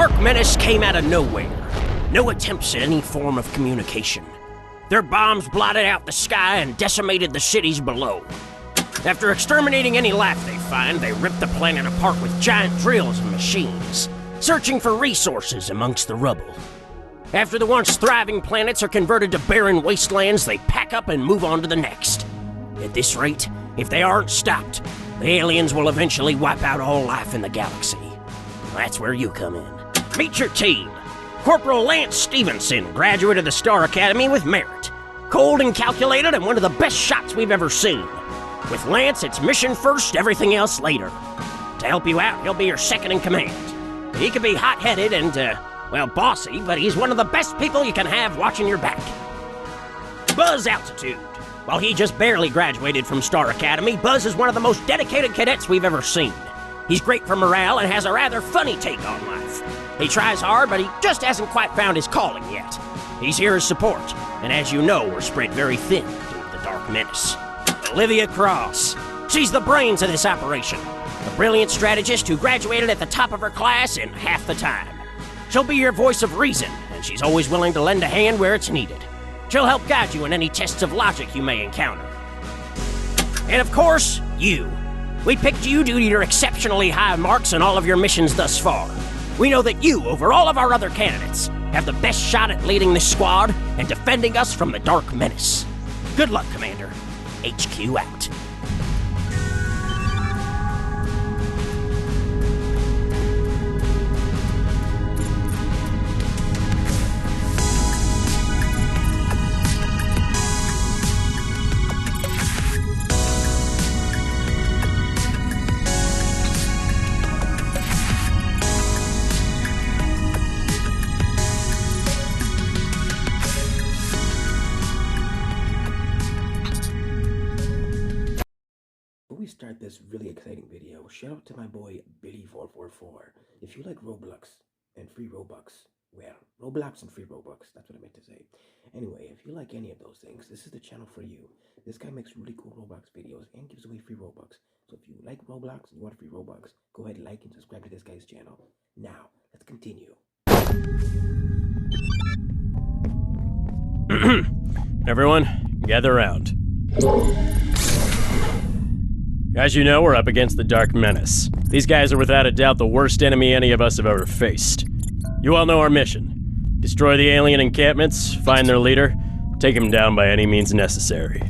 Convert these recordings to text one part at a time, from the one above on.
Dark Menace came out of nowhere. No attempts at any form of communication. Their bombs blotted out the sky and decimated the cities below. After exterminating any life they find, they rip the planet apart with giant drills and machines, searching for resources amongst the rubble. After the once thriving planets are converted to barren wastelands, they pack up and move on to the next. At this rate, if they aren't stopped, the aliens will eventually wipe out all life in the galaxy. That's where you come in. Meet your team. Corporal Lance Stevenson, graduate of the Star Academy with merit. Cold and calculated and one of the best shots we've ever seen. With Lance, it's mission first, everything else later. To help you out, he'll be your second in command. He can be hot-headed and, well, bossy, but he's one of the best people you can have watching your back. Buzz Altitude. While he just barely graduated from Star Academy, Buzz is one of the most dedicated cadets we've ever seen. He's great for morale and has a rather funny take on life. He tries hard, but he just hasn't quite found his calling yet. He's here as support, and as you know, we're spread very thin due to the Dark Menace. Olivia Cross. She's the brains of this operation. A brilliant strategist who graduated at the top of her class in half the time. She'll be your voice of reason, and she's always willing to lend a hand where it's needed. She'll help guide you in any tests of logic you may encounter. And of course, you. We picked you due to your exceptionally high marks in all of your missions thus far. We know that you, over all of our other candidates, have the best shot at leading this squad and defending us from the Dark Menace. Good luck, Commander. HQ out. Before we start this really exciting video, shout out to my boy Billy444. If you like Roblox and free Robux, well, Roblox and free Robux, that's what I meant to say. Anyway, if you like any of those things, this is the channel for you. This guy makes really cool Roblox videos and gives away free Robux. So if you like Roblox and you want free Robux, go ahead and like and subscribe to this guy's channel. Now, let's continue. Everyone, gather around. As you know, we're up against the Dark Menace. These guys are without a doubt the worst enemy any of us have ever faced. You all know our mission. Destroy the alien encampments, find their leader, take him down by any means necessary.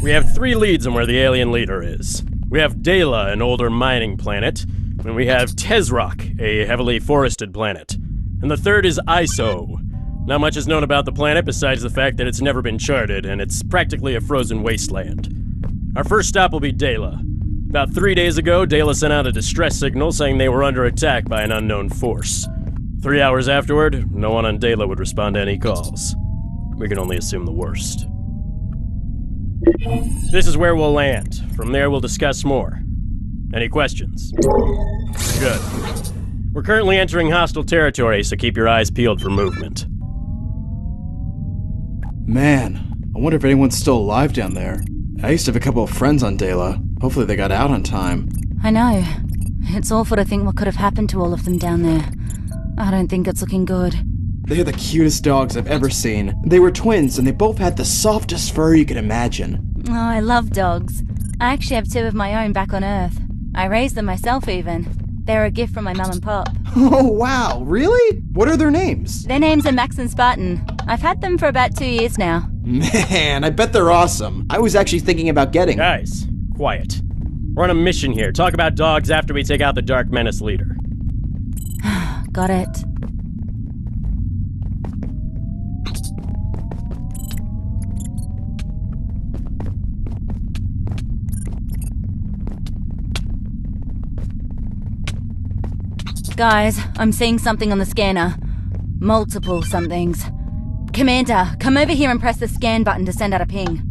We have 3 leads on where the alien leader is. We have Dela, an older mining planet, and we have Tezrock, a heavily forested planet. And the third is ISO. Not much is known about the planet besides the fact that it's never been charted, and it's practically a frozen wasteland. Our first stop will be Dela. About 3 days ago, Dela sent out a distress signal saying they were under attack by an unknown force. 3 hours afterward, no one on Dela would respond to any calls. We can only assume the worst. This is where we'll land. From there, we'll discuss more. Any questions? Good. We're currently entering hostile territory, so keep your eyes peeled for movement. Man, I wonder if anyone's still alive down there. I used to have a couple of friends on Dela. Hopefully they got out on time. I know. It's awful to think what could have happened to all of them down there. I don't think it's looking good. They're the cutest dogs I've ever seen. They were twins, and they both had the softest fur you could imagine. Oh, I love dogs. I actually have 2 of my own back on Earth. I raised them myself even. They're a gift from my mum and pop. Oh, wow, really? What are their names? Their names are Max and Spartan. I've had them for about 2 years now. Man, I bet they're awesome. I was actually thinking about getting them. Guys, quiet. We're on a mission here. Talk about dogs after we take out the Dark Menace leader. Got it. Guys, I'm seeing something on the scanner. Multiple somethings. Commander, come over here and press the scan button to send out a ping.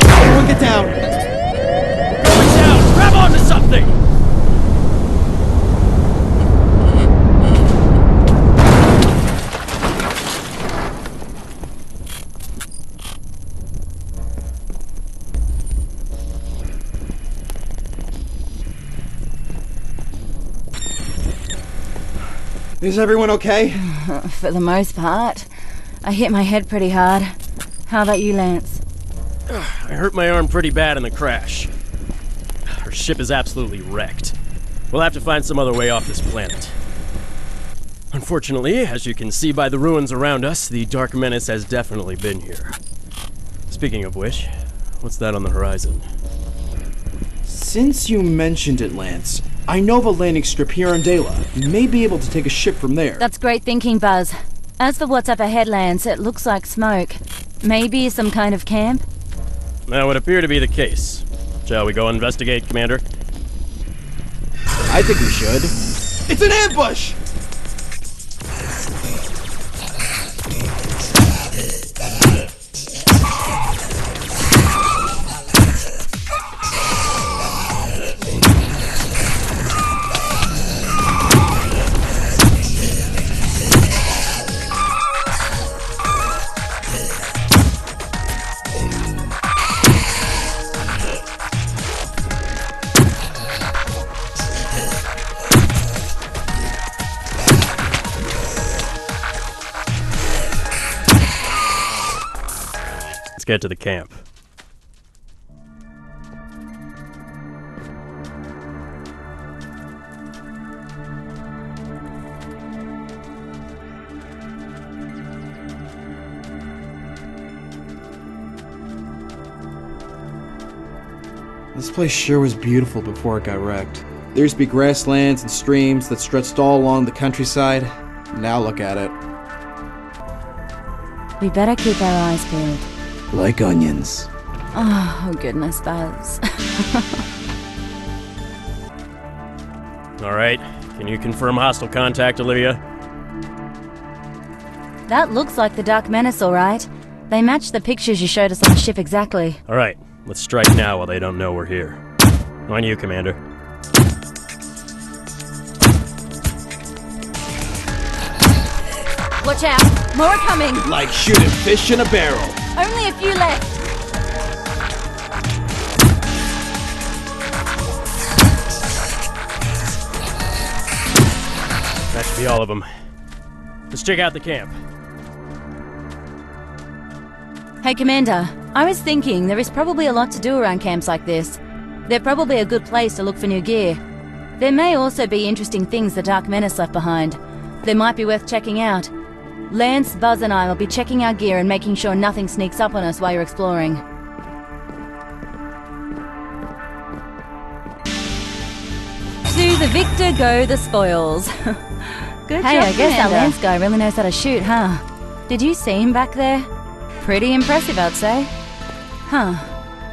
Everyone get down! Going down! Grab onto something! Is everyone okay? For the most part. I hit my head pretty hard. How about you, Lance? I hurt my arm pretty bad in the crash. Our ship is absolutely wrecked. We'll have to find some other way off this planet. Unfortunately, as you can see by the ruins around us, the Dark Menace has definitely been here. Speaking of which, what's that on the horizon? Since you mentioned it, Lance, I know of a landing strip here on Dela. You may be able to take a ship from there. That's great thinking, Buzz. As for what's up ahead, Lance, it looks like smoke. Maybe some kind of camp? That would appear to be the case. Shall we go investigate, Commander? I think we should. It's an ambush! Let's get to the camp. This place sure was beautiful before it got wrecked. There used to be grasslands and streams that stretched all along the countryside. Now look at it. We better keep our eyes peeled. Like onions. Oh, goodness, Buzz. All right, can you confirm hostile contact, Olivia? That looks like the Dark Menace, all right. They match the pictures you showed us on the ship exactly. All right, let's strike now while they don't know we're here. On you, Commander. Watch out! More are coming! Like shooting fish in a barrel. Only a few left! That should be all of them. Let's check out the camp. Hey, Commander. I was thinking there is probably a lot to do around camps like this. They're probably a good place to look for new gear. There may also be interesting things the Dark Menace left behind. They might be worth checking out. Lance, Buzz and I will be checking our gear and making sure nothing sneaks up on us while you're exploring. To the victor go the spoils. Good Hey, job, I guess that Commander. Lance guy really knows how to shoot, huh? Did you see him back there? Pretty impressive, I'd say. Huh.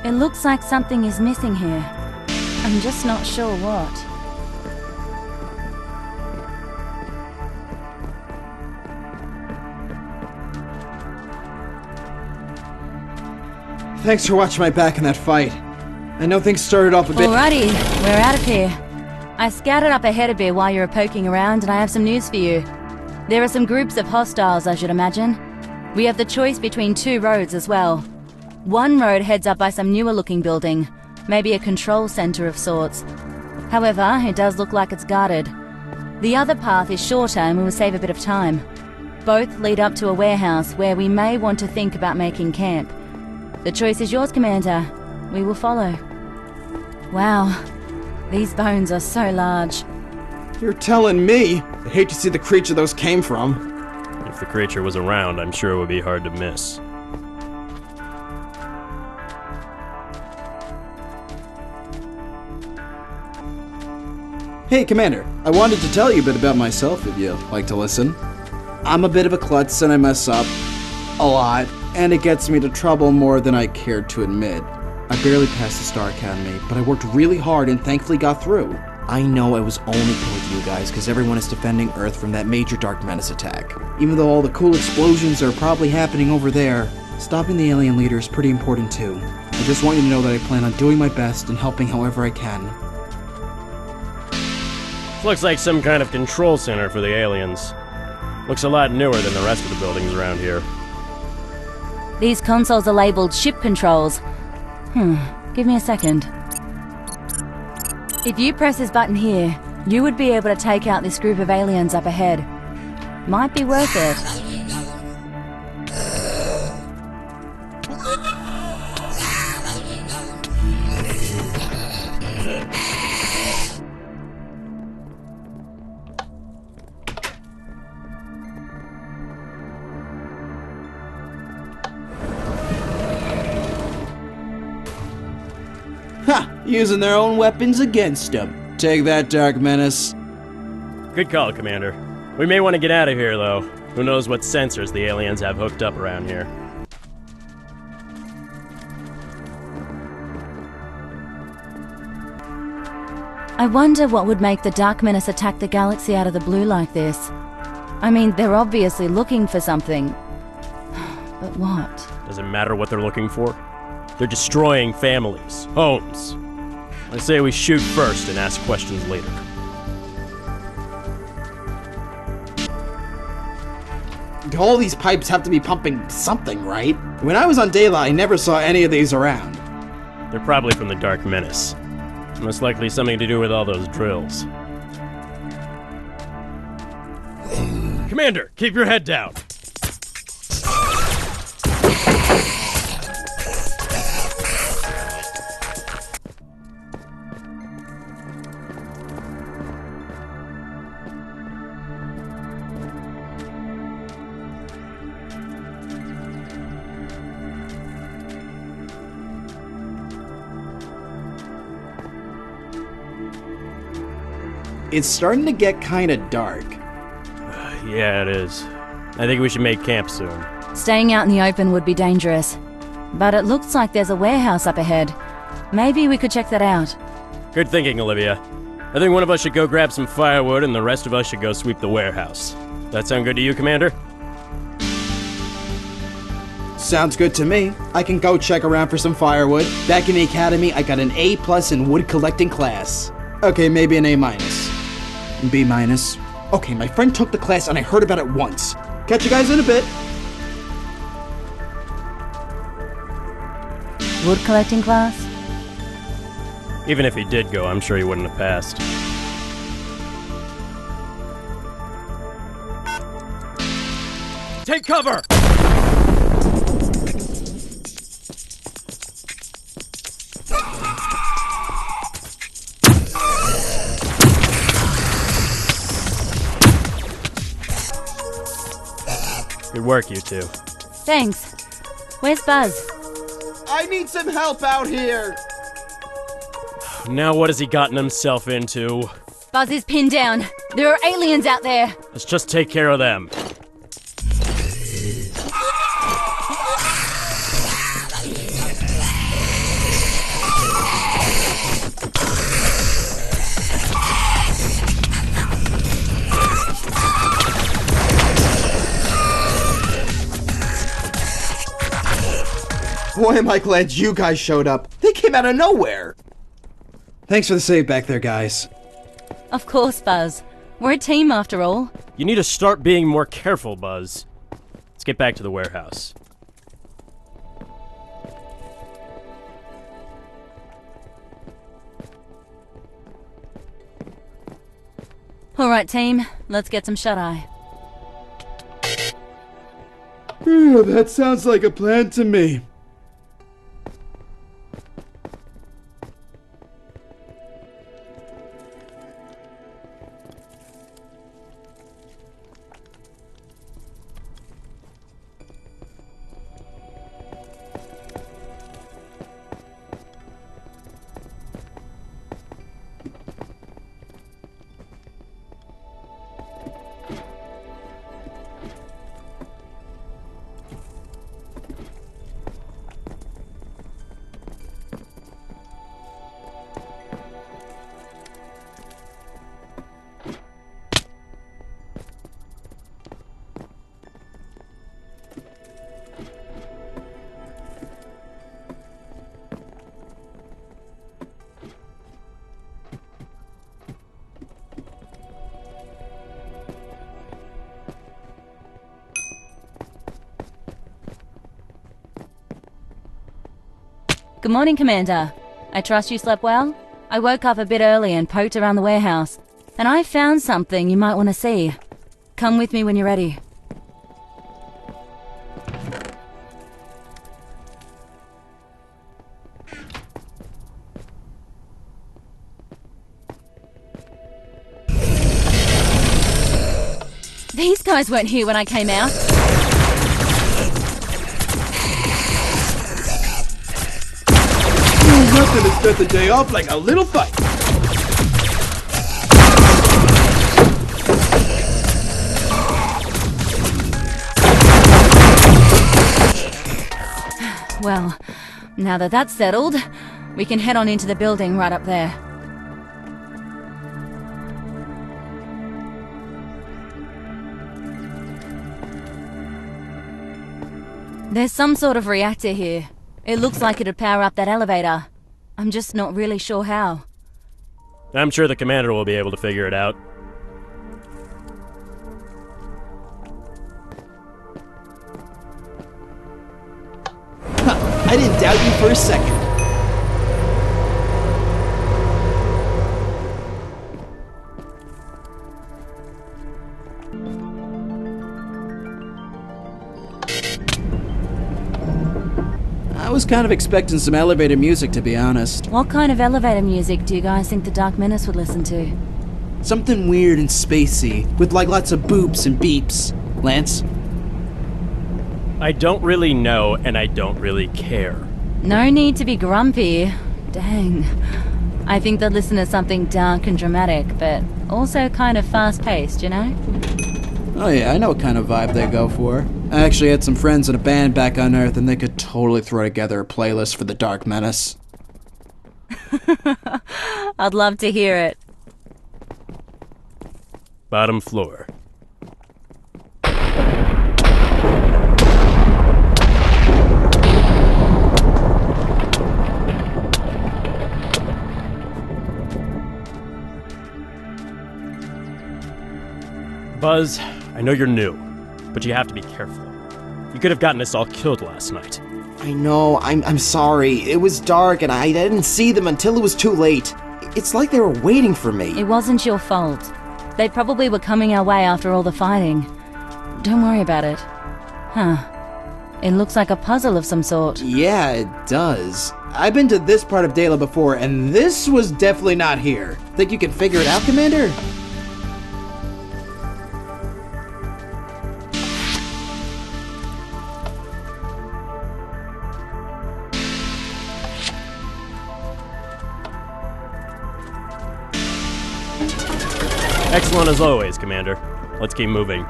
It looks like something is missing here. I'm just not sure what. Thanks for watching my back in that fight. I know things started off a bit. Alrighty, we're out of here. I scouted up ahead a bit while you were poking around, and I have some news for you. There are some groups of hostiles, I should imagine. We have the choice between two roads as well. One road heads up by some newer looking building, maybe a control center of sorts. However, it does look like it's guarded. The other path is shorter and will save a bit of time. Both lead up to a warehouse where we may want to think about making camp. The choice is yours, Commander. We will follow. Wow, these bones are so large. You're telling me? I hate to see the creature those came from. If the creature was around, I'm sure it would be hard to miss. Hey, Commander. I wanted to tell you a bit about myself if you'd like to listen. I'm a bit of a klutz and I mess up a lot, and it gets me into trouble more than I cared to admit. I barely passed the Star Academy, but I worked really hard and thankfully got through. I know I was only put with you guys because everyone is defending Earth from that major Dark Menace attack. Even though all the cool explosions are probably happening over there, stopping the alien leader is pretty important too. I just want you to know that I plan on doing my best and helping however I can. Looks like some kind of control center for the aliens. Looks a lot newer than the rest of the buildings around here. These consoles are labeled ship controls. Give me a second. If you press this button here, you would be able to take out this group of aliens up ahead. Might be worth it. Ha! Using their own weapons against them. Take that, Dark Menace. Good call, Commander. We may want to get out of here, though. Who knows what sensors the aliens have hooked up around here. I wonder what would make the Dark Menace attack the galaxy out of the blue like this. I mean, they're obviously looking for something. But what? Does it matter what they're looking for? They're destroying families, homes. I say we shoot first and ask questions later. All these pipes have to be pumping something, right? When I was on Dayla, I never saw any of these around. They're probably from the Dark Menace. Most likely something to do with all those drills. Commander, keep your head down. It's starting to get kinda dark. Yeah, it is. I think we should make camp soon. Staying out in the open would be dangerous. But it looks like there's a warehouse up ahead. Maybe we could check that out. Good thinking, Olivia. I think one of us should go grab some firewood and the rest of us should go sweep the warehouse. That sound good to you, Commander? Sounds good to me. I can go check around for some firewood. Back in the academy, I got an A+ in wood collecting class. Okay, maybe an A-. B-. Okay, my friend took the class and I heard about it once. Catch you guys in a bit. Wood collecting class? Even if he did go, I'm sure he wouldn't have passed. Take cover! Good work, you two. Thanks. Where's Buzz? I need some help out here. Now what has he gotten himself into? Buzz is pinned down. There are aliens out there. Let's just take care of them. Boy, am I glad you guys showed up. They came out of nowhere. Thanks for the save back there, guys. Of course, Buzz. We're a team after all. You need to start being more careful, Buzz. Let's get back to the warehouse. All right, team. Let's get some shut-eye. That sounds like a plan to me. Good morning, Commander. I trust you slept well? I woke up a bit early and poked around the warehouse, and I found something you might want to see. Come with me when you're ready. These guys weren't here when I came out. Nothing to start the day off like a little fight. Well, now that that's settled, we can head on into the building right up there. There's some sort of reactor here. It looks like it'd power up that elevator. I'm just not really sure how. I'm sure the commander will be able to figure it out. I didn't doubt you for a second. I was kind of expecting some elevator music, to be honest. What kind of elevator music do you guys think the Dark Menace would listen to? Something weird and spacey, with like lots of boops and beeps. Lance? I don't really know, and I don't really care. No need to be grumpy. Dang. I think they'd listen to something dark and dramatic, but also kind of fast-paced, you know? Oh yeah, I know what kind of vibe they go for. I actually had some friends in a band back on Earth, and they could totally throw together a playlist for the Dark Menace. I'd love to hear it. Bottom floor. Buzz, I know you're new, but you have to be careful. You could have gotten us all killed last night. I know, I'm sorry. It was dark and I didn't see them until it was too late. It's like they were waiting for me. It wasn't your fault. They probably were coming our way after all the fighting. Don't worry about it. Huh. It looks like a puzzle of some sort. Yeah, it does. I've been to this part of Dela before, and this was definitely not here. Think you can figure it out, Commander? Excellent as always, Commander. Let's keep moving.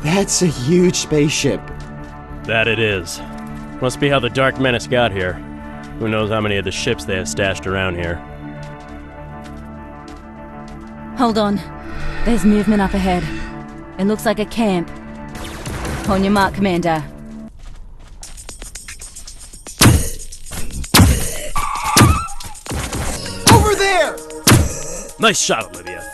That's a huge spaceship. That it is. Must be how the Dark Menace got here. Who knows how many of the ships they have stashed around here. Hold on. There's movement up ahead. It looks like a camp. On your mark, Commander. Over there! Nice shot, Olivia.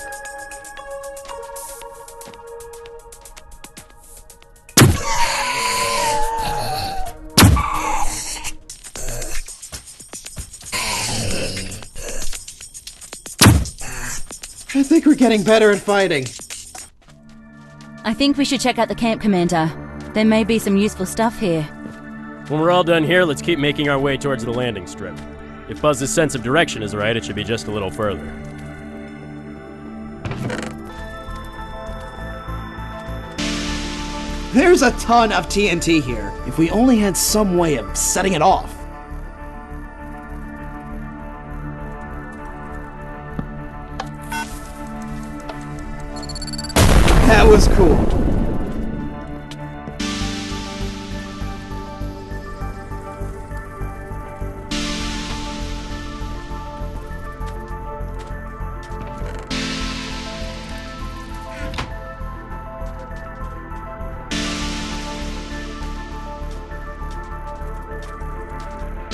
I think we're getting better at fighting. I think we should check out the camp, Commander. There may be some useful stuff here. When we're all done here, let's keep making our way towards the landing strip. If Buzz's sense of direction is right, it should be just a little further. There's a ton of TNT here. If we only had some way of setting it off. That was cool.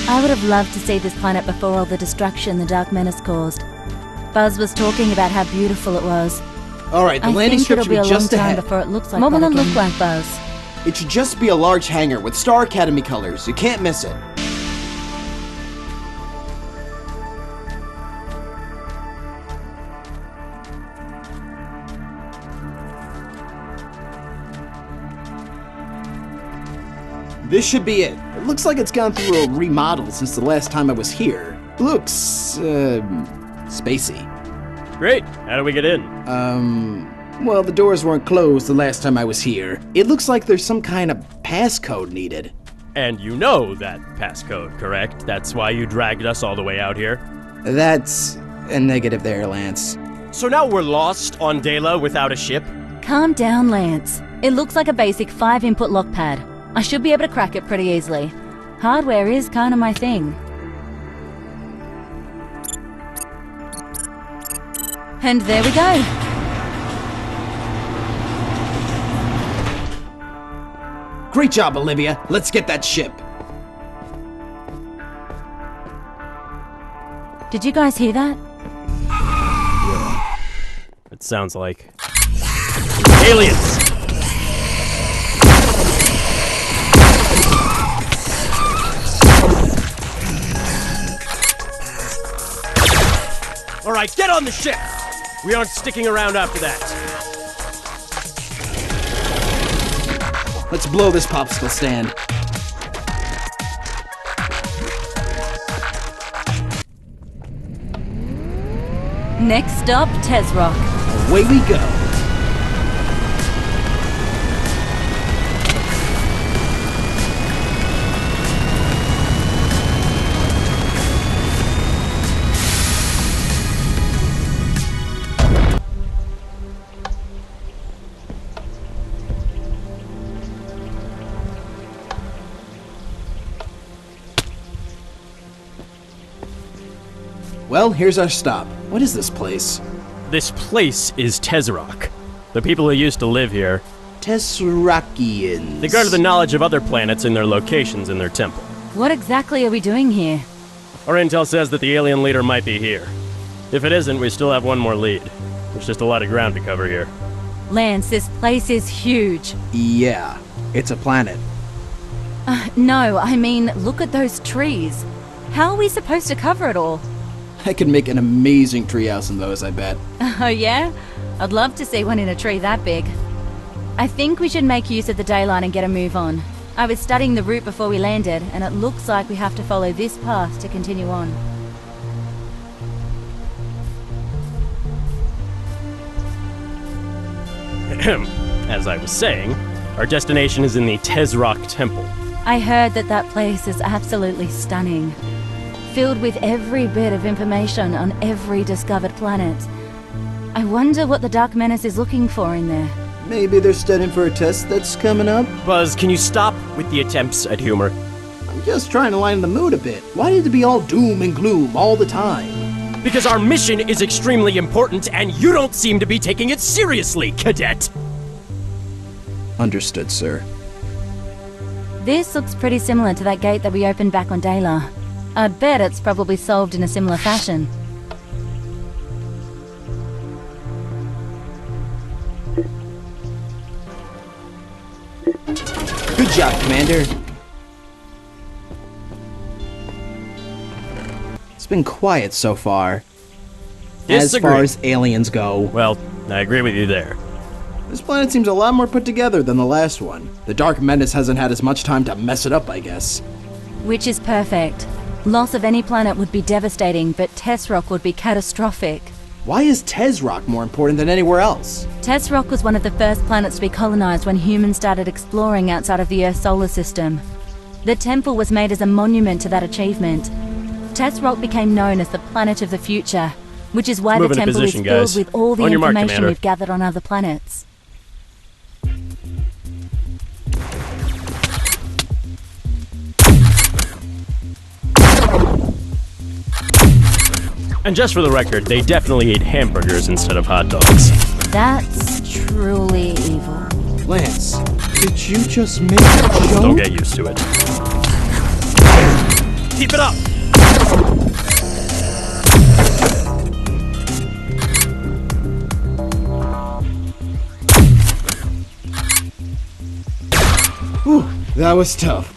I would have loved to see this planet before all the destruction the Dark Menace caused. Buzz was talking about how beautiful it was. Alright, the I landing think strip it'll should be be a long just time ahead. before it looks like what will that it look again. like, Buzz? It should just be a large hangar with Star Academy colors. You can't miss it. This should be it. It looks like it's gone through a remodel since the last time I was here. Looks, spacey. Great. How do we get in? Well, the doors weren't closed the last time I was here. It looks like there's some kind of passcode needed. And you know that passcode, correct? That's why you dragged us all the way out here? That's a negative there, Lance. So now we're lost on Dela without a ship? Calm down, Lance. It looks like a basic 5-input lock pad. I should be able to crack it pretty easily. Hardware is kind of my thing. And there we go. Great job, Olivia. Let's get that ship. Did you guys hear that? It sounds like aliens. All right, get on the ship. We aren't sticking around after that. Let's blow this popsicle stand. Next stop, Tesrock. Away we go. Well, here's our stop. What is this place? This place is Tesrock. The people who used to live here, Tesrockians. they guarded the knowledge of other planets and their locations in their temple. What exactly are we doing here? Our intel says that the alien leader might be here. If it isn't, we still have one more lead. There's just a lot of ground to cover here. Lance, this place is huge. Yeah, it's a planet. No, I mean, look at those trees. How are we supposed to cover it all? I could make an amazing treehouse in those, I bet. Oh yeah? I'd love to see one in a tree that big. I think we should make use of the daylight and get a move on. I was studying the route before we landed, and it looks like we have to follow this path to continue on. As I was saying, our destination is in the Tesrock Temple. I heard that that place is absolutely stunning. Filled with every bit of information on every discovered planet. I wonder what the Dark Menace is looking for in there. Maybe they're studying for a test that's coming up? Buzz, can you stop with the attempts at humor? I'm just trying to lighten the mood a bit. Why did it be all doom and gloom all the time? Because our mission is extremely important and you don't seem to be taking it seriously, cadet! Understood, sir. This looks pretty similar to that gate that we opened back on Dela. I'd bet it's probably solved in a similar fashion. Good job, Commander. It's been quiet so far. Disagree. As far as aliens go. Well, I agree with you there. This planet seems a lot more put together than the last one. The Dark Menace hasn't had as much time to mess it up, I guess. Which is perfect. Loss of any planet would be devastating, but Tesrock would be catastrophic. Why is Tesrock more important than anywhere else? Tesrock was one of the first planets to be colonized when humans started exploring outside of the Earth's solar system. The temple was made as a monument to that achievement. Tesrock became known as the planet of the future, which is why the temple is filled with all the information we've gathered on other planets. And just for the record, they definitely ate hamburgers instead of hot dogs. That's truly evil. Lance, did you just make a joke? Don't get used to it. Keep it up! Whew, that was tough.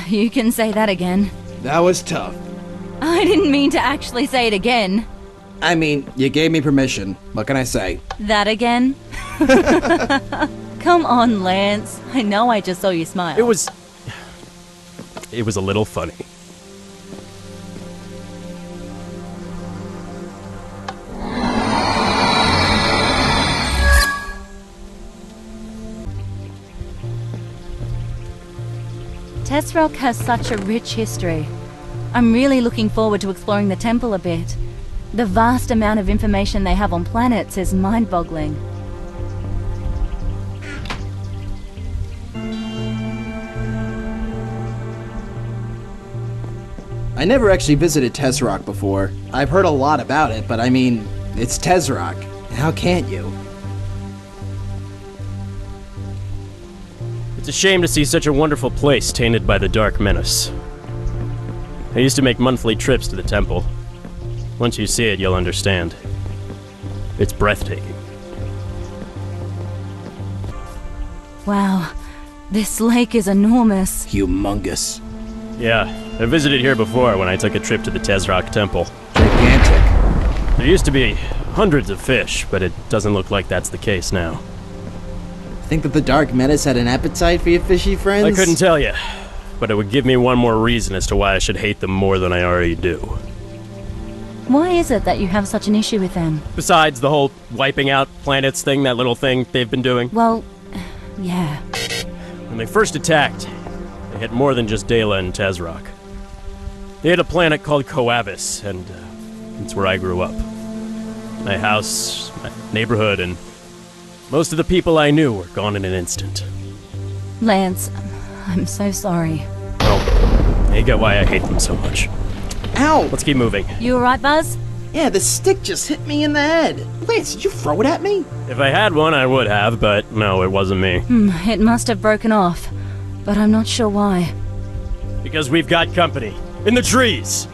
You can say that again. That was tough. I didn't mean to actually say it again. I mean, you gave me permission. What can I say? That again? Come on, Lance. I know I just saw you smile. It was a little funny. Tesrock has such a rich history. I'm really looking forward to exploring the temple a bit. The vast amount of information they have on planets is mind-boggling. I never actually visited Tesrock before. I've heard a lot about it, but I mean, it's Tesrock. How can't you? It's a shame to see such a wonderful place tainted by the Dark Menace. I used to make monthly trips to the temple. Once you see it, you'll understand. It's breathtaking. Wow, this lake is enormous. Humongous. Yeah, I visited here before when I took a trip to the Tesrock Temple. Gigantic. There used to be hundreds of fish, but it doesn't look like that's the case now. Think that the Dark Menace had an appetite for your fishy friends? I couldn't tell you, but it would give me one more reason as to why I should hate them more than I already do. Why is it that you have such an issue with them? Besides the whole wiping out planets thing, that little thing they've been doing. Well, yeah. When they first attacked, they hit more than just Dela and Tesrock. They hit a planet called Coavis, and it's where I grew up. My house, my neighborhood, and most of the people I knew were gone in an instant. Lance, I'm so sorry. Oh, you get why I hate them so much. Ow! Let's keep moving. You alright, Buzz? Yeah, the stick just hit me in the head. Lance, did you throw it at me? If I had one, I would have, but no, it wasn't me. It must have broken off, but I'm not sure why. Because we've got company. In the trees!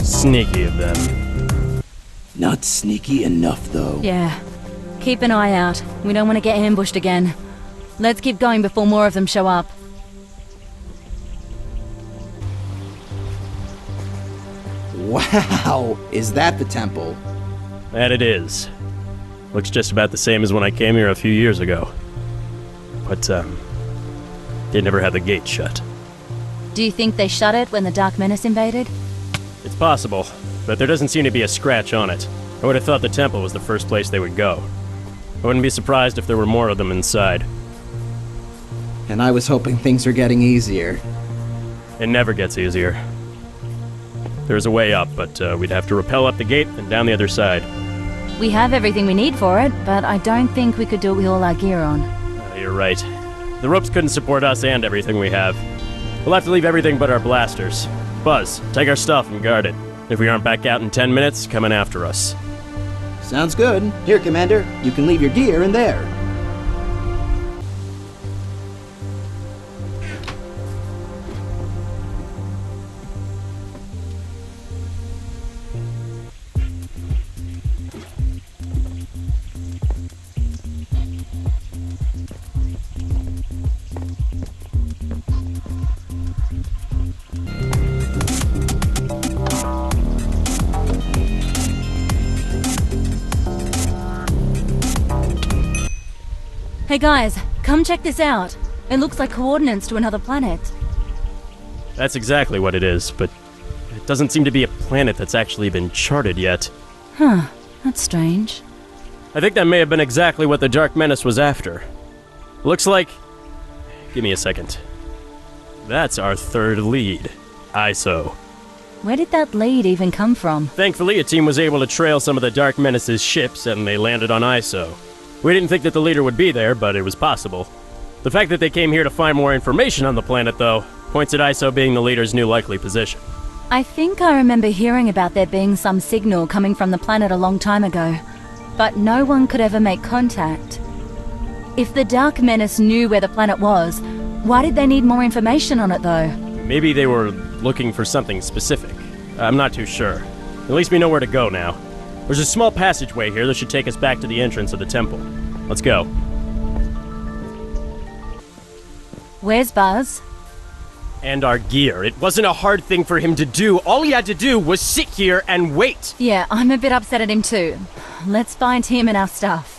Sneaky of them. Not sneaky enough, though. Yeah. Keep an eye out. We don't want to get ambushed again. Let's keep going before more of them show up. Wow, is that the temple? That it is. Looks just about the same as when I came here a few years ago. But, they never had the gate shut. Do you think they shut it when the Dark Menace invaded? It's possible, but there doesn't seem to be a scratch on it. I would have thought the temple was the first place they would go. I wouldn't be surprised if there were more of them inside. And I was hoping things were getting easier. It never gets easier. There's a way up, but we'd have to rappel up the gate and down the other side. We have everything we need for it, but I don't think we could do it with all our gear on. You're right. The ropes couldn't support us and everything we have. We'll have to leave everything but our blasters. Buzz, take our stuff and guard it. If we aren't back out in 10 minutes, come in after us. Sounds good. Here, Commander, you can leave your gear in there. Hey guys, come check this out. It looks like coordinates to another planet. That's exactly what it is, but it doesn't seem to be a planet that's actually been charted yet. Huh, that's strange. I think that may have been exactly what the Dark Menace was after. Looks like... Give me a second. That's our third lead, ISO. Where did that lead even come from? Thankfully, a team was able to trail some of the Dark Menace's ships, and they landed on ISO. We didn't think that the leader would be there, but it was possible. The fact that they came here to find more information on the planet, though, points at ISO being the leader's new likely position. I think I remember hearing about there being some signal coming from the planet a long time ago, but no one could ever make contact. If the Dark Menace knew where the planet was, why did they need more information on it, though? Maybe they were looking for something specific. I'm not too sure. At least we know where to go now. There's a small passageway here that should take us back to the entrance of the temple. Let's go. Where's Buzz? And our gear. It wasn't a hard thing for him to do. All he had to do was sit here and wait. Yeah, I'm a bit upset at him too. Let's find him and our stuff.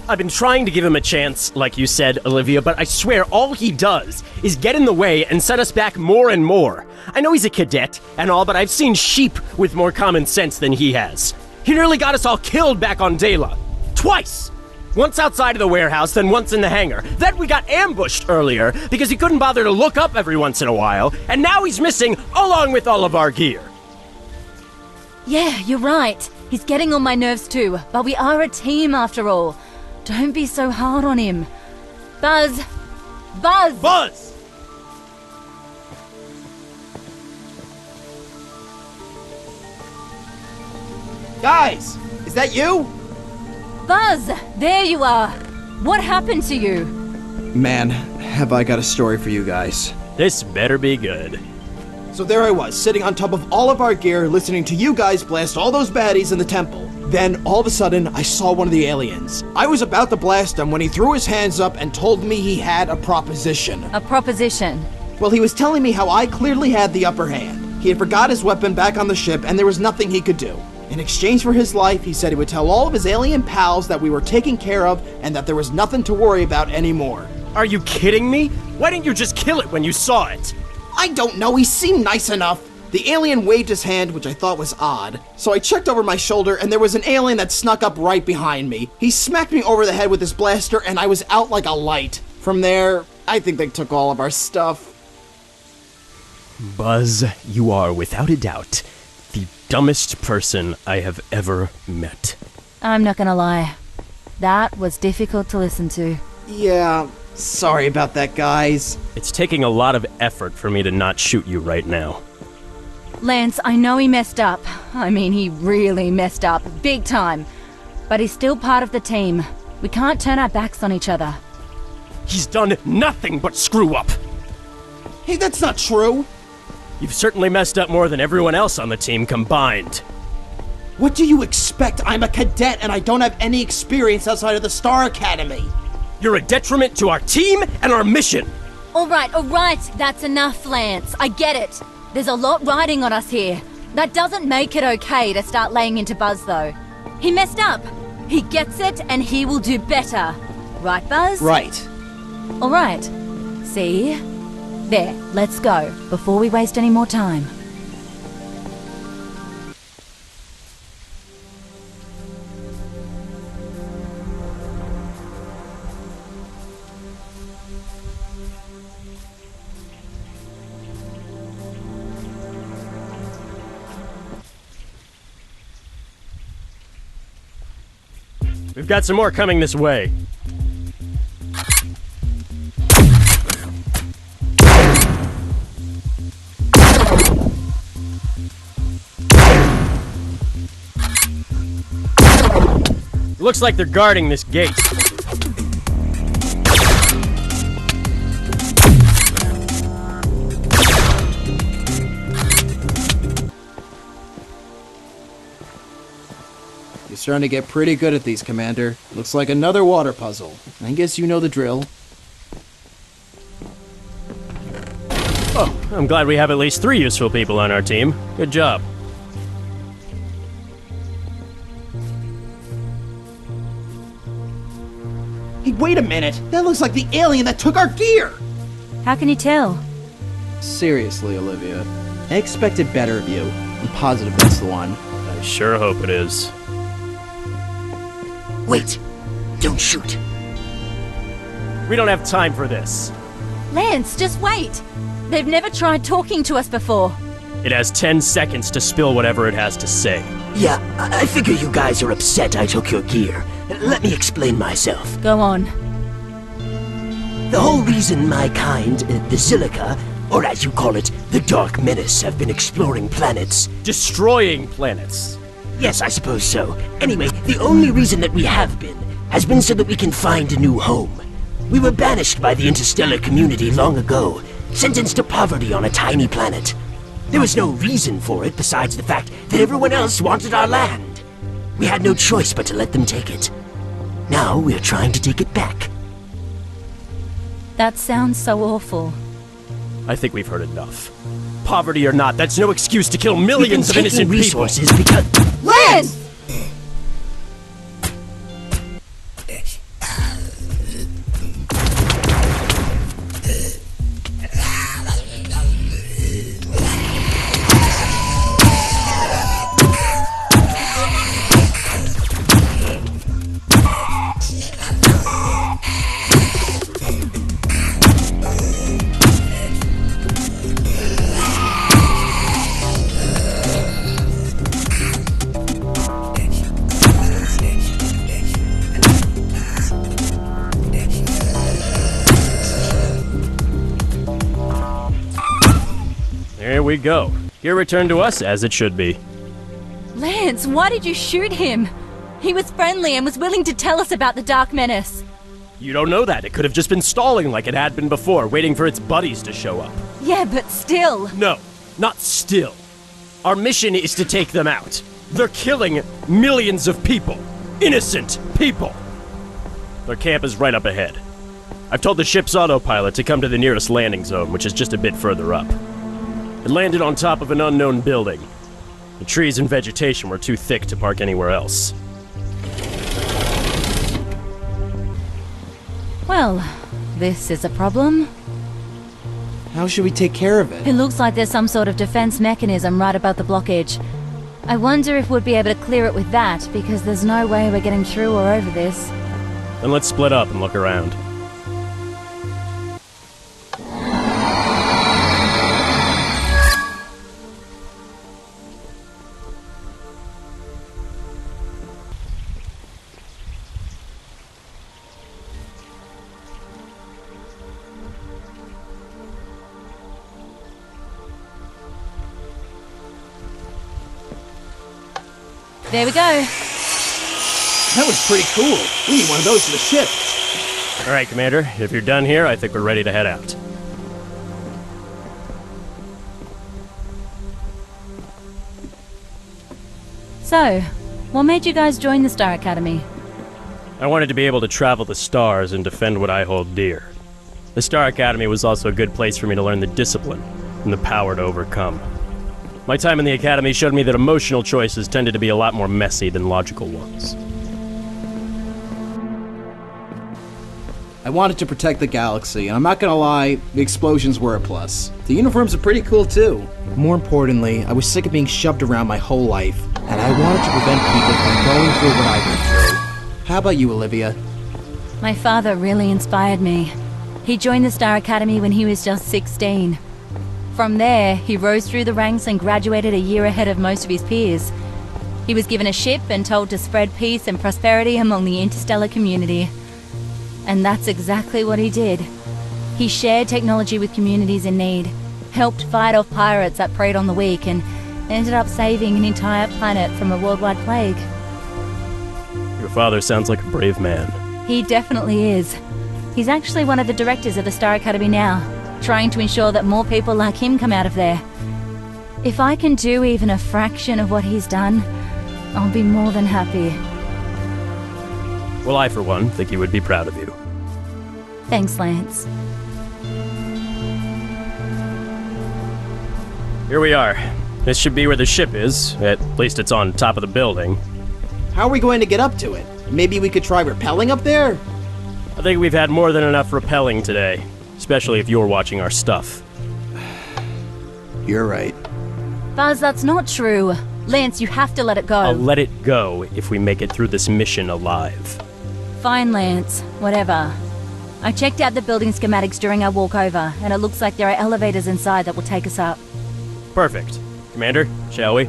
I've been trying to give him a chance, like you said, Olivia, but I swear all he does is get in the way and set us back more and more. I know he's a cadet and all, but I've seen sheep with more common sense than he has. He nearly got us all killed back on Dela. Twice! Once outside of the warehouse, then once in the hangar. Then we got ambushed earlier because he couldn't bother to look up every once in a while, and now he's missing along with all of our gear. Yeah, you're right. He's getting on my nerves too, but we are a team after all. Don't be so hard on him. Buzz! Buzz! Buzz! Guys, is that you? Buzz! There you are! What happened to you? Man, have I got a story for you guys. This better be good. So there I was, sitting on top of all of our gear, listening to you guys blast all those baddies in the temple. Then, all of a sudden, I saw one of the aliens. I was about to blast him when he threw his hands up and told me he had a proposition. A proposition? Well, he was telling me how I clearly had the upper hand. He had forgot his weapon back on the ship, and there was nothing he could do. In exchange for his life, he said he would tell all of his alien pals that we were taken care of, and that there was nothing to worry about anymore. Are you kidding me? Why didn't you just kill it when you saw it? I don't know, he seemed nice enough. The alien waved his hand, which I thought was odd. So I checked over my shoulder, and there was an alien that snuck up right behind me. He smacked me over the head with his blaster, and I was out like a light. From there, I think they took all of our stuff. Buzz, you are, without a doubt, the dumbest person I have ever met. I'm not gonna lie. That was difficult to listen to. Yeah, sorry about that, guys. It's taking a lot of effort for me to not shoot you right now. Lance, I know he messed up. I mean, he really messed up, big time. But he's still part of the team. We can't turn our backs on each other. He's done nothing but screw up. Hey, that's not true. You've certainly messed up more than everyone else on the team combined. What do you expect? I'm a cadet and I don't have any experience outside of the Star Academy. You're a detriment to our team and our mission. All right, that's enough, Lance. I get it. There's a lot riding on us here. That doesn't make it okay to start laying into Buzz, though. He messed up. He gets it, and he will do better. Right, Buzz? Right. All right. See? There, let's go, before we waste any more time. We've got some more coming this way. Looks like they're guarding this gate. You're starting to get pretty good at these, Commander. Looks like another water puzzle. I guess you know the drill. Oh, I'm glad we have at least 3 useful people on our team. Good job. Hey, wait a minute! That looks like the alien that took our gear! How can you tell? Seriously, Olivia. I expected better of you. I'm positive that's the one. I sure hope it is. Wait! Don't shoot! We don't have time for this. Lance, just wait! They've never tried talking to us before. It has 10 seconds to spill whatever it has to say. Yeah, I figure you guys are upset I took your gear. Let me explain myself. Go on. The whole reason my kind, the Silica, or as you call it, the Dark Menace, have been exploring planets. Destroying planets. Yes, I suppose so. Anyway, the only reason that we have been has been so that we can find a new home. We were banished by the interstellar community long ago, sentenced to poverty on a tiny planet. There was no reason for it besides the fact that everyone else wanted our land. We had no choice but to let them take it. Now we're trying to take it back. That sounds so awful. I think we've heard enough. Poverty or not, that's no excuse to kill We've been millions of taking innocent people. resources because... Lance! Here we go. Gear returned to us as it should be. Lance, why did you shoot him? He was friendly and was willing to tell us about the Dark Menace. You don't know that. It could have just been stalling like it had been before, waiting for its buddies to show up. Yeah, but still. No, not still. Our mission is to take them out. They're killing millions of people. Innocent people. Their camp is right up ahead. I've told the ship's autopilot to come to the nearest landing zone, which is just a bit further up. It landed on top of an unknown building. The trees and vegetation were too thick to park anywhere else. Well, this is a problem. How should we take care of it? It looks like there's some sort of defense mechanism right above the blockage. I wonder if we'd be able to clear it with that, because there's no way we're getting through or over this. Then let's split up and look around. There we go. That was pretty cool. We need one of those for the ship. All right, Commander. If you're done here, I think we're ready to head out. So, what made you guys join the Star Academy? I wanted to be able to travel the stars and defend what I hold dear. The Star Academy was also a good place for me to learn the discipline and the power to overcome. My time in the Academy showed me that emotional choices tended to be a lot more messy than logical ones. I wanted to protect the galaxy, and I'm not gonna lie, the explosions were a plus. The uniforms are pretty cool too. More importantly, I was sick of being shoved around my whole life, and I wanted to prevent people from going through what I went through. How about you, Olivia? My father really inspired me. He joined the Star Academy when he was just 16. From there, he rose through the ranks and graduated a year ahead of most of his peers. He was given a ship and told to spread peace and prosperity among the interstellar community. And that's exactly what he did. He shared technology with communities in need, helped fight off pirates that preyed on the weak, and ended up saving an entire planet from a worldwide plague. Your father sounds like a brave man. He definitely is. He's actually one of the directors of the Star Academy now, trying to ensure that more people like him come out of there. If I can do even a fraction of what he's done, I'll be more than happy. Well, I, for one, think he would be proud of you. Thanks, Lance. Here we are. This should be where the ship is. At least it's on top of the building. How are we going to get up to it? Maybe we could try rappelling up there? I think we've had more than enough rappelling today. Especially if you're watching our stuff. You're right. Buzz, that's not true. Lance, you have to let it go. I'll let it go if we make it through this mission alive. Fine, Lance. Whatever. I checked out the building schematics during our walk over, and it looks like there are elevators inside that will take us up. Perfect. Commander, shall we?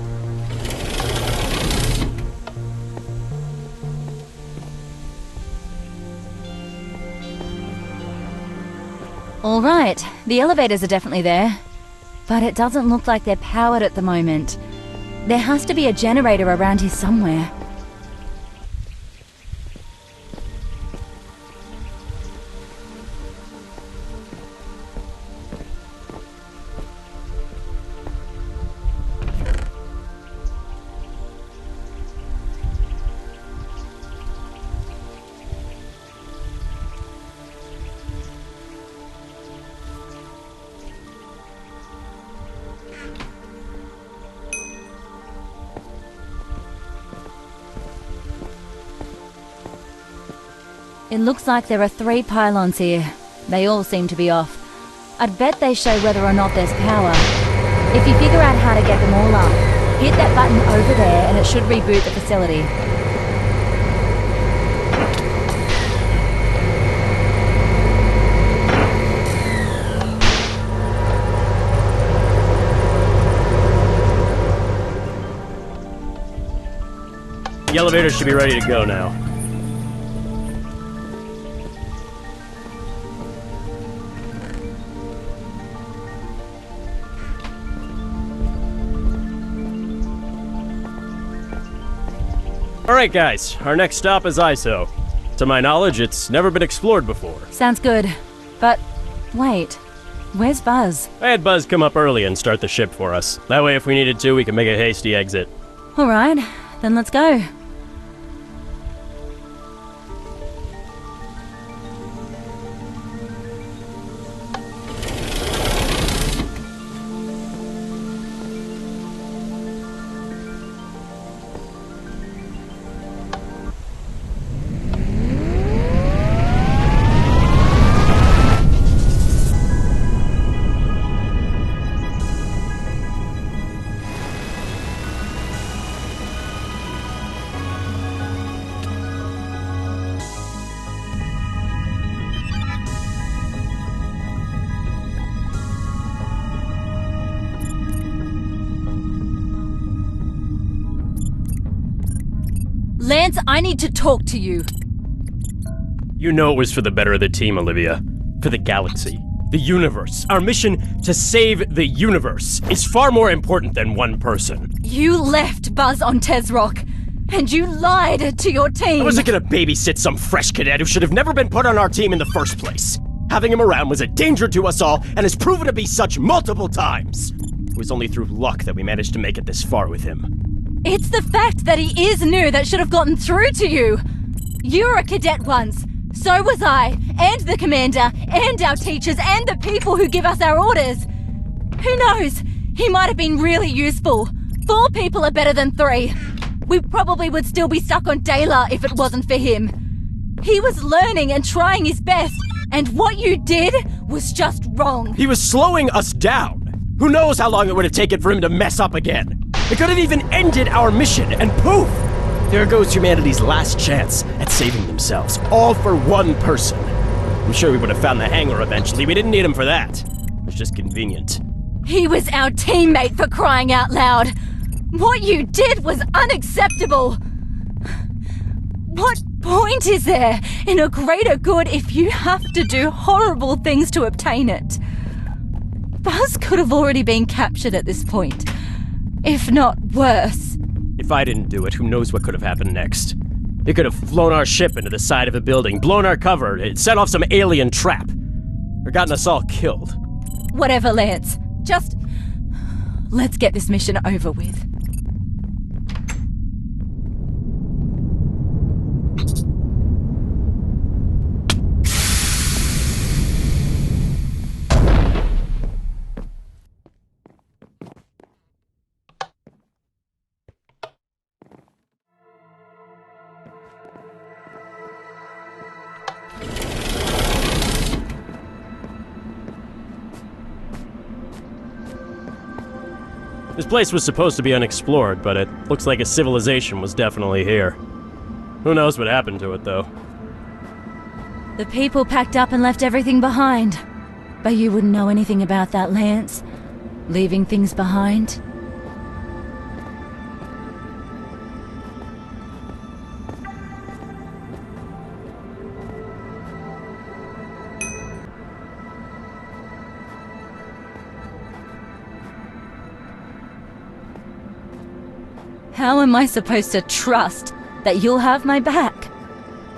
All right, the elevators are definitely there. But it doesn't look like they're powered at the moment. There has to be a generator around here somewhere. It looks like there are 3 pylons here. They all seem to be off. I'd bet they show whether or not there's power. If you figure out how to get them all up, hit that button over there and it should reboot the facility. The elevator should be ready to go now. Alright guys, our next stop is ISO. To my knowledge, it's never been explored before. Sounds good. But, wait. Where's Buzz? I had Buzz come up early and start the ship for us. That way if we needed to, we could make a hasty exit. Alright, then let's go. Lance, I need to talk to you. You know it was for the better of the team, Olivia. For the galaxy. The universe. Our mission to save the universe is far more important than one person. You left Buzz on Tesrock, and you lied to your team. I wasn't gonna babysit some fresh cadet who should have never been put on our team in the first place. Having him around was a danger to us all, and has proven to be such multiple times. It was only through luck that we managed to make it this far with him. It's the fact that he is new that should have gotten through to you. You were a cadet once. So was I, and the commander, and our teachers, and the people who give us our orders. Who knows? He might have been really useful. 4 people are better than 3. We probably would still be stuck on Dela if it wasn't for him. He was learning and trying his best, and what you did was just wrong. He was slowing us down. Who knows how long it would have taken for him to mess up again? It could have even ended our mission, and poof! There goes humanity's last chance at saving themselves, all for one person. I'm sure we would have found the hangar eventually. We didn't need him for that. It was just convenient. He was our teammate, for crying out loud. What you did was unacceptable. What point is there in a greater good if you have to do horrible things to obtain it? Buzz could have already been captured at this point, if not worse. If I didn't do it, who knows what could have happened next? It could have flown our ship into the side of a building, blown our cover, it set off some alien trap, or gotten us all killed. Whatever, Lance. Just let's get this mission over with. This place was supposed to be unexplored, but it looks like a civilization was definitely here. Who knows what happened to it, though? The people packed up and left everything behind. But you wouldn't know anything about that, Lance. Leaving things behind. How am I supposed to trust that you'll have my back?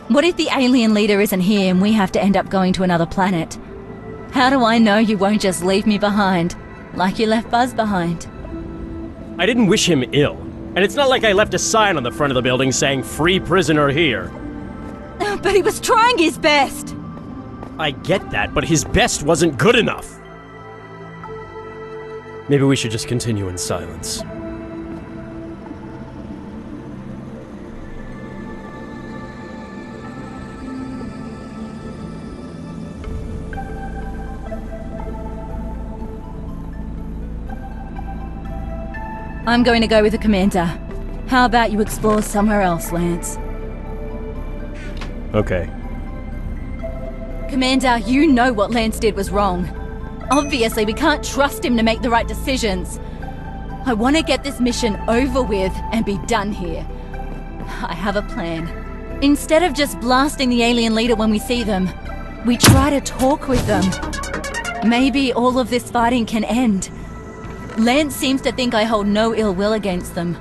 What if the alien leader isn't here and we have to end up going to another planet? How do I know you won't just leave me behind, like you left Buzz behind? I didn't wish him ill, and it's not like I left a sign on the front of the building saying, "Free prisoner here." But he was trying his best! I get that, but his best wasn't good enough. Maybe we should just continue in silence. I'm going to go with the commander. How about you explore somewhere else, Lance? Okay. Commander, you know what Lance did was wrong. Obviously, we can't trust him to make the right decisions. I want to get this mission over with and be done here. I have a plan. Instead of just blasting the alien leader when we see them, we try to talk with them. Maybe all of this fighting can end. Lance seems to think I hold no ill will against them.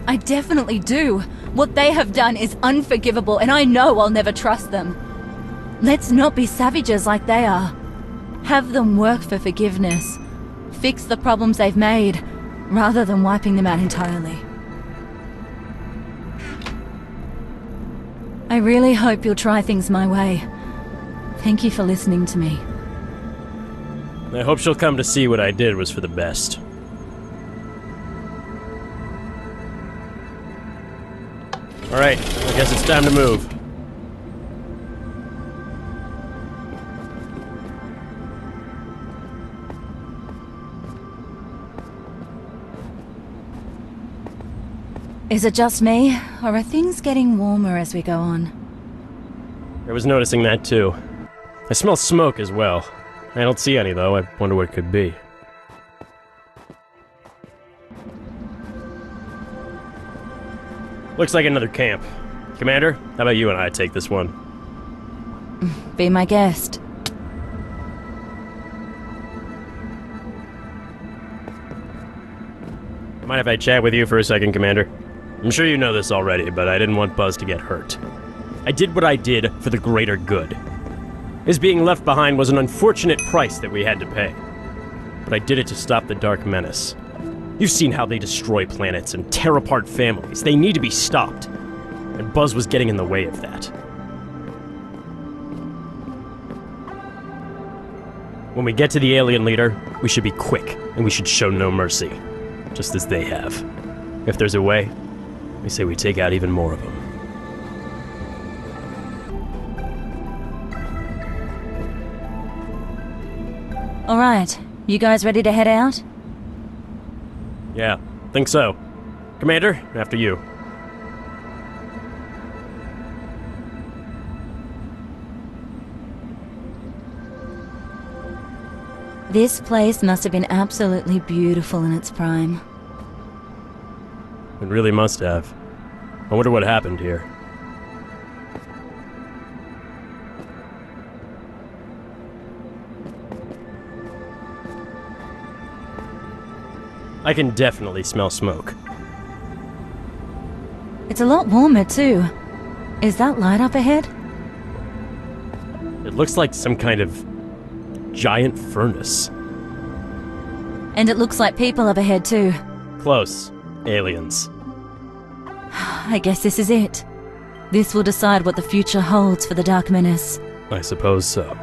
I definitely do. What they have done is unforgivable, and I know I'll never trust them. Let's not be savages like they are. Have them work for forgiveness. Fix the problems they've made, rather than wiping them out entirely. I really hope you'll try things my way. Thank you for listening to me. I hope she'll come to see what I did was for the best. Alright, I guess it's time to move. Is it just me, or are things getting warmer as we go on? I was noticing that too. I smell smoke as well. I don't see any though, I wonder what it could be. Looks like another camp. Commander, how about you and I take this one? Be my guest. Mind if I chat with you for a second, Commander? I'm sure you know this already, but I didn't want Buzz to get hurt. I did what I did for the greater good. His being left behind was an unfortunate price that we had to pay. But I did it to stop the Dark Menace. You've seen how they destroy planets and tear apart families. They need to be stopped. And Buzz was getting in the way of that. When we get to the alien leader, we should be quick, and we should show no mercy. Just as they have. If there's a way, we say we take out even more of them. Alright, you guys ready to head out? Yeah, think so. Commander, after you. This place must have been absolutely beautiful in its prime. It really must have. I wonder what happened here. I can definitely smell smoke. It's a lot warmer too. Is that light up ahead? It looks like some kind of giant furnace. And it looks like people up ahead too. Close. Aliens. I guess this is it. This will decide what the future holds for the Dark Menace. I suppose so.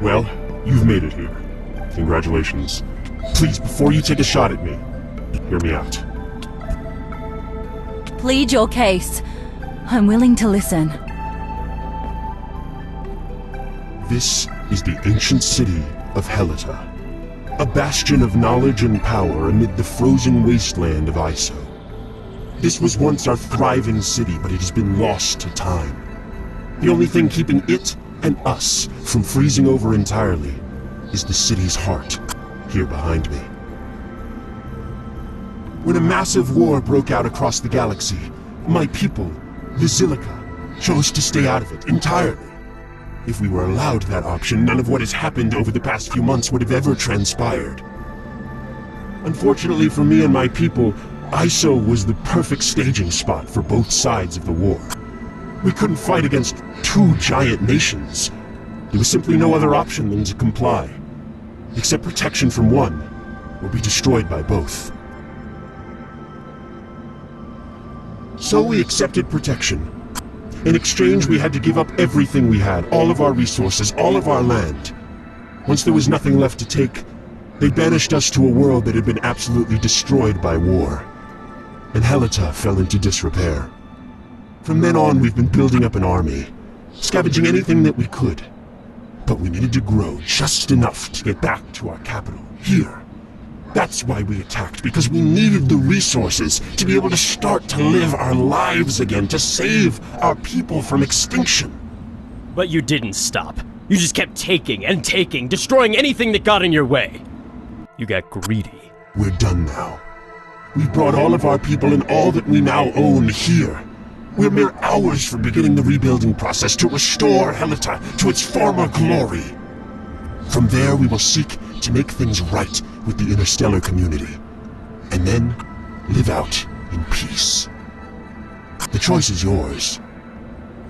Well, you've made it here. Congratulations. Please, before you take a shot at me, hear me out. Plead your case. I'm willing to listen. This is the ancient city of Helita, a bastion of knowledge and power amid the frozen wasteland of Iso. This was once our thriving city, but it has been lost to time. The only thing keeping it and us from freezing over entirely is the city's heart, here behind me. When a massive war broke out across the galaxy, my people, the Zilica, chose to stay out of it entirely. If we were allowed that option, none of what has happened over the past few months would have ever transpired. Unfortunately for me and my people, Iso was the perfect staging spot for both sides of the war. We couldn't fight against two giant nations. There was simply no other option than to comply. Accept protection from one, or be destroyed by both. So we accepted protection. In exchange, we had to give up everything we had, all of our resources, all of our land. Once there was nothing left to take, They banished us to a world that had been absolutely destroyed by war. And Helita fell into disrepair. From then on, we've been building up an army, scavenging anything that we could. But we needed to grow just enough to get back to our capital, here. That's why we attacked, because we needed the resources to be able to start to live our lives again, to save our people from extinction. But you didn't stop. You just kept taking and taking, destroying anything that got in your way. You got greedy. We're done now. We've brought all of our people and all that we now own here. We're mere hours from beginning the rebuilding process to restore Helita to its former glory. From there, we will seek to make things right with the interstellar community, and then live out in peace. The choice is yours.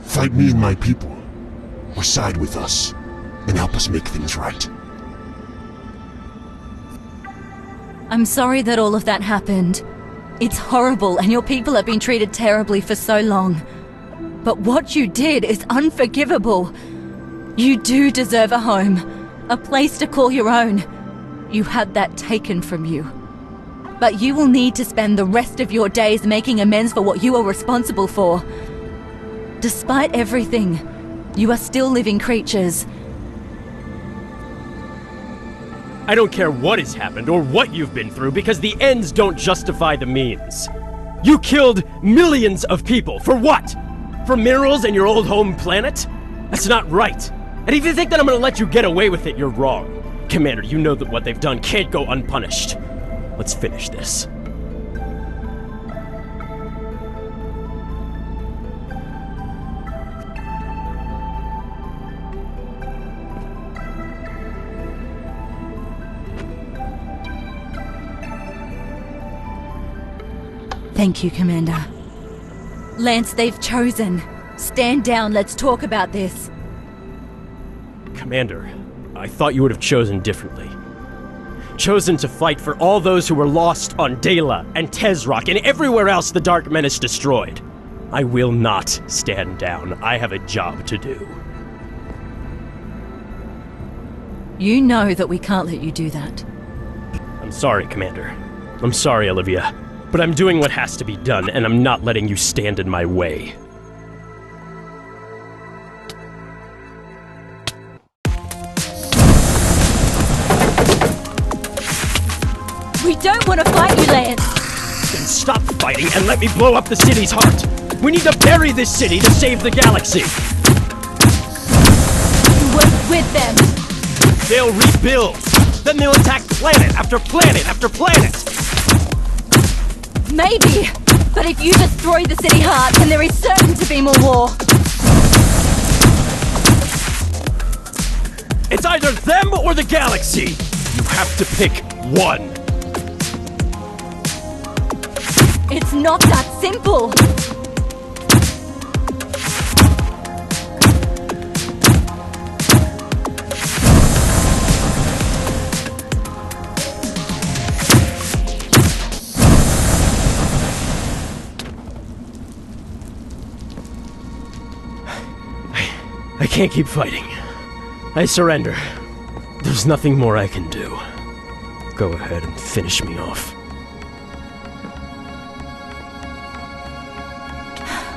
Fight me and my people, or side with us and help us make things right. I'm sorry that all of that happened. It's horrible, and your people have been treated terribly for so long. But what you did is unforgivable. You do deserve a home, a place to call your own. You had that taken from you. But you will need to spend the rest of your days making amends for what you are responsible for. Despite everything, you are still living creatures. I don't care what has happened or what you've been through, because the ends don't justify the means. You killed millions of people. For what? For minerals and your old home planet? That's not right. And if you think that I'm gonna let you get away with it, you're wrong. Commander, you know that what they've done can't go unpunished. Let's finish this. Thank you, Commander. Lance, they've chosen. Stand down, let's talk about this. Commander, I thought you would have chosen differently. Chosen to fight for all those who were lost on Dela and Tezrock and everywhere else the Dark Menace destroyed. I will not stand down. I have a job to do. You know that we can't let you do that. I'm sorry, Commander. I'm sorry, Olivia. But I'm doing what has to be done, and I'm not letting you stand in my way. We don't want to fight you, Lance! Then stop fighting and let me blow up the city's heart! We need to bury this city to save the galaxy! You work with them! They'll rebuild! Then they'll attack planet after planet after planet! Maybe! But if you destroy the city heart, then there is certain to be more war! It's either them or the galaxy! You have to pick one! It's not that simple! I can't keep fighting. I surrender. There's nothing more I can do. Go ahead and finish me off.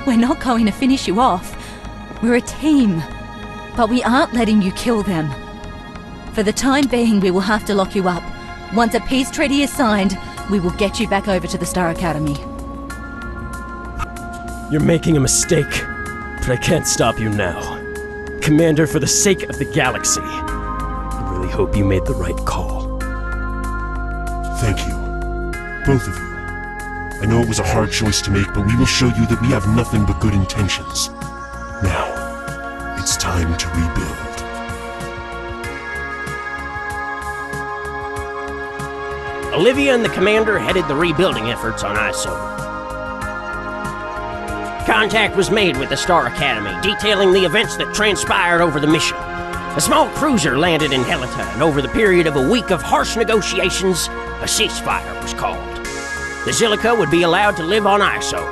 We're not going to finish you off. We're a team. But we aren't letting you kill them. For the time being, we will have to lock you up. Once a peace treaty is signed, we will get you back over to the Star Academy. You're making a mistake, but I can't stop you now. Commander, for the sake of the galaxy, I really hope you made the right call. Thank you. Both of you. I know it was a hard choice to make, but we will show you that we have nothing but good intentions. Now, it's time to rebuild. Olivia and the Commander headed the rebuilding efforts on ISO. Contact was made with the Star Academy, detailing the events that transpired over the mission. A small cruiser landed in Helita, and over the period of a week of harsh negotiations, a ceasefire was called. The Zilica would be allowed to live on ISO,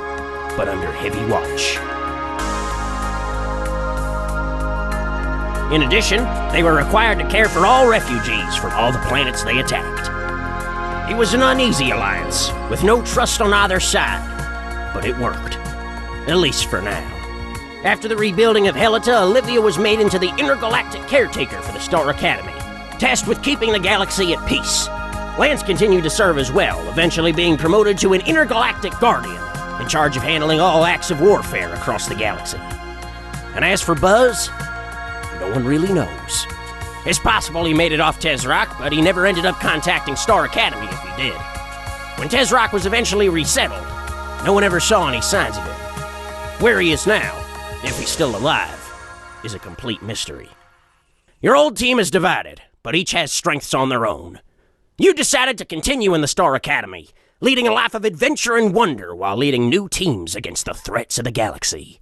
but under heavy watch. In addition, they were required to care for all refugees from all the planets they attacked. It was an uneasy alliance, with no trust on either side, but it worked. At least for now. After the rebuilding of Helita, Olivia was made into the intergalactic caretaker for the Star Academy, tasked with keeping the galaxy at peace. Lance continued to serve as well, eventually being promoted to an intergalactic guardian, in charge of handling all acts of warfare across the galaxy. And as for Buzz, no one really knows. It's possible he made it off Tezrock, but he never ended up contacting Star Academy if he did. When Tezrock was eventually resettled, no one ever saw any signs of him. Where he is now, if he's still alive, is a complete mystery. Your old team is divided, but each has strengths on their own. You decided to continue in the Star Academy, leading a life of adventure and wonder while leading new teams against the threats of the galaxy.